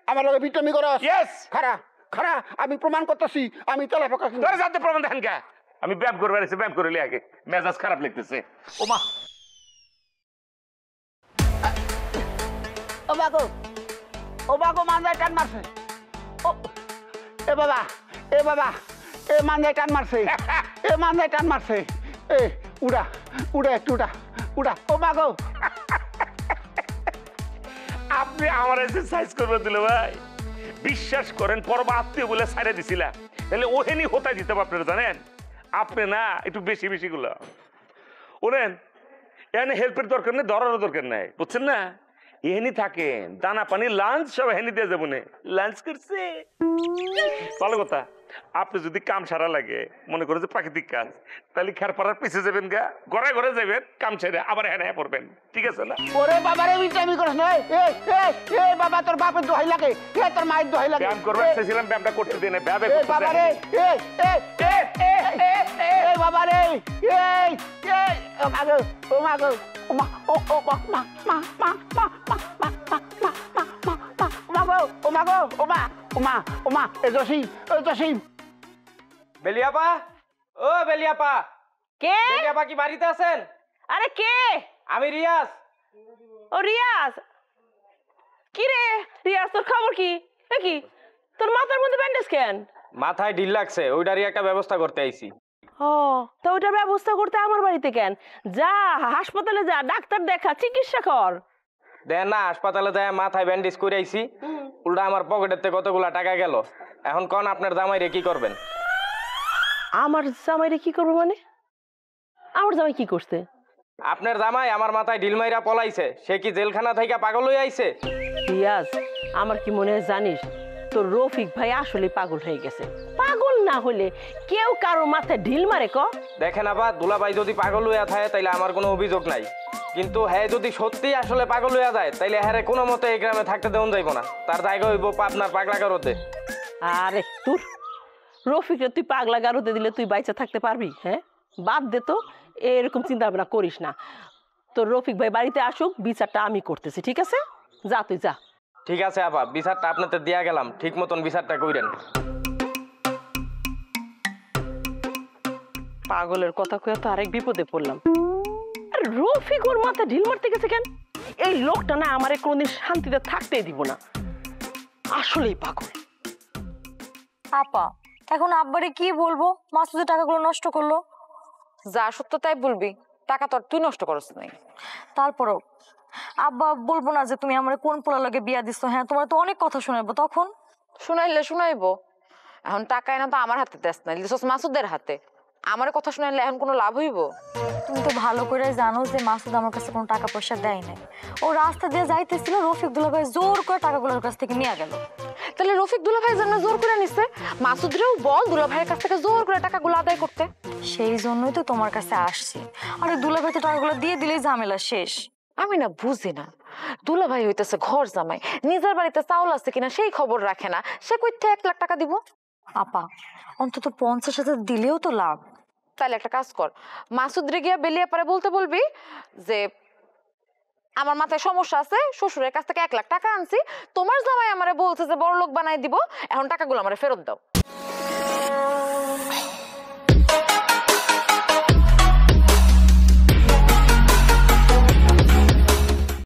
আমার লগে বিটমি করস ইয়েস খারা খারা আমি প্রমাণ করতেছি আমি তেলা পোকা তোরা যাতে প্রমাণ দেখেন কে আমি ব্যায়াম করবে এসে ব্যায়াম করে লিয়ে আগে মেজাজ খারাপ লাগতেছে ওমা ও বাগো মানজায় টান মারছে ও এ বাবা এ মানজায় টান মারছে এ মানজায় টান মারছে এ উড়া উড়া একটু উড়া ও বাগো আপনি আমার এক্সারসাইজ করবে দিল ভাই বিশ্বাস করেন পরব আত্মীয় বলে ছাড়ে দিছিলাম তাহলে ওহেনি হতাই দিতে আপনারা জানেন আপনি না একটু বেশি বেশি গুলো ওনেন এখানে হেল্পের দরকার নেই ধরারও দরকার নাই বুঝছেন না এহেনি থাকেন দানা পানি লাঞ্চ সব হেনি দিয়ে যাবো লাঞ্চ করছে ভালো কথা আপনি যদি কাম সারা লাগে মনে করে যে প্রাকৃতিক কাজ তাহলে খের পাড়ার পিছিয়ে যাবেন গা ঘরে ঘরে যাবেন কাম ছেড়ে আবার হ্যাঁ পড়বেন ঠিক আছে না ওরে বাবারে বিটামি করছ না এ বাবা তোর বাপের দোহাই লাগে এ তোর মায়ের দোহাই লাগে ব্যায়াম করবে চাইছিলাম ব্যায়ামটা করতে দিন ব্যায়ামে এ বাবারে এ বাবারে এই ও মাগো ও মাগো ও মা ও মা মা মা মা মা মা ও মা এ জসিম বেলিয়াপা ও বেলিয়াপা কে বেলিয়াপা কি বাড়িতে আছেন? আরে কে? আমি রিয়াজ। ও রিয়াজ, কি রে রিয়াজ, তোর খবর কি? কি তোর মাথার মধ্যে ব্যান্ডেজ কেন? মাথায় ঢিল লাগছে, ওইটারই একটা ব্যবস্থা করতে আইছি। ও তো ওইটার ব্যবস্থা করতে আমার বাড়িতে কেন? যা হাসপাতালে যা, ডাক্তার দেখা, চিকিৎসা কর। দেন না, হাসপাতালে যায় মাথায় ব্যান্ডেজ করে আইছি, উল্টা আমার পকেটের থেকে কতগুলা টাকা গেল। এখন কোন আপনার জামাইরে কি করবেন? আমার জামাইরে কি করবো মানে? আমার জামাই কি করছে? আপনার জামাই আমার মাথায় ঢিল মাইরা পলাইছে। সে কি জেলখানা থেকে পাগল হয়ে আইছে? রিয়াজ, আমার কি মনে হয় জানিস, তোর রফিক ভাই আসলে পাগল হয়ে গেছে। পাগল না হলে কেউ কারো মাথায় ঢিল মারে ক? দেখেন আবার দুলাভাই যদি পাগল হইয়া থাকে তাইলে আমার কোনো অভিযোগ নাই, কিন্তু হ্যাঁ যদি সত্যি আসলে পাগল হইয়া যায় তাইলে হ্যাঁ কোনো মতে এই গ্রামে থাকতে দেওয়া যাইব না। তার জায়গা হইব পাবনার পাগলা গারোতে। আরে তোর রফিকরে তুই পাগলা গারোতে দিলে তুই বাইচা থাকতে পারবি? হ্যাঁ বাদ দে তো, এরকম চিন্তা ভাবনা করিস না। তোর রফিক ভাই বাড়িতে আসুক, বিচারটা আমি করতেছি, ঠিক আছে? যা তুই যা। ঠিক আছে আপা, বিচারটা আপনাদের দিয়া গেলাম, ঠিক মতন বিচারটা কইরেন। পাগলের কথা কয়ে তো আরেক বিপদে পড়লাম। আর রফিক ওর মাথা ঢিল মারতে গেছে কেন? এই লোকটা না আমারে কোনদিন শান্তিতে থাকতেই দিব না, আসলেই পাগল। আপা এখন আব্বারে কি বলবো? মাসুদের টাকাগুলো নষ্ট করলো। যা সত্য তাই বলবি, টাকা তো আর তুই নষ্ট করছ নাই। তারপরও আব্বা বলবো না যে তুমি আমার কোন পোলা লগে বিয়া দিছো? হ্যাঁ তোমার তো অনেক কথা শোনাবো তখন। শুনাইলে শুনাইবো, এখন টাকা এনে তো আমার হাতে দেশ নাই, দিছস মাসুদের হাতে। আমার কথা শুনাইলে এখন কোনো লাভ হইব? তুমি তো ভালো করে জানো যে মাসুদ আমার কাছে কোনো টাকা পয়সা দেয় নাই। ও রাস্তা দিয়ে যাইতেছিল, রফিক দুলাভাই জোর করে টাকাগুলোর কাছ থেকে নিয়ে গেল। তাহলে রফিক দুলাভাই জন্য জোর করে নিছে, মাসুদরেও বল দুলাভাইয়ের কাছ থেকে জোর করে টাকাগুলো আদায় করতে। সেই জন্যই তো তোমার কাছে আসছি। আরে দুলাভাই তো টাকাগুলো দিয়ে দিলেই ঝামেলা শেষ। আমি না বুঝি না, দুলাভাই হইতেছে ঘর জামাই, নিজের বাড়িতে চাউল আছে কিনা সেই খবর রাখে না, সে কইতে 1 লাখ টাকা দিব? আপা অন্তত 50,000 দিলেও তো লাভ। তাহলে একটা কাজ কর, মাসুদরে গিয়া বেলিয়া পারে বলতে বলবি যে আমার মাথায় সমস্যা আছে, শ্বশুরের কাছ থেকে 1 লাখ টাকা আনছি, তোমার জামাই আমারে বলছে যে বড় লোক বানাই দিব, এখন টাকাগুলো আমারে ফেরত দাও।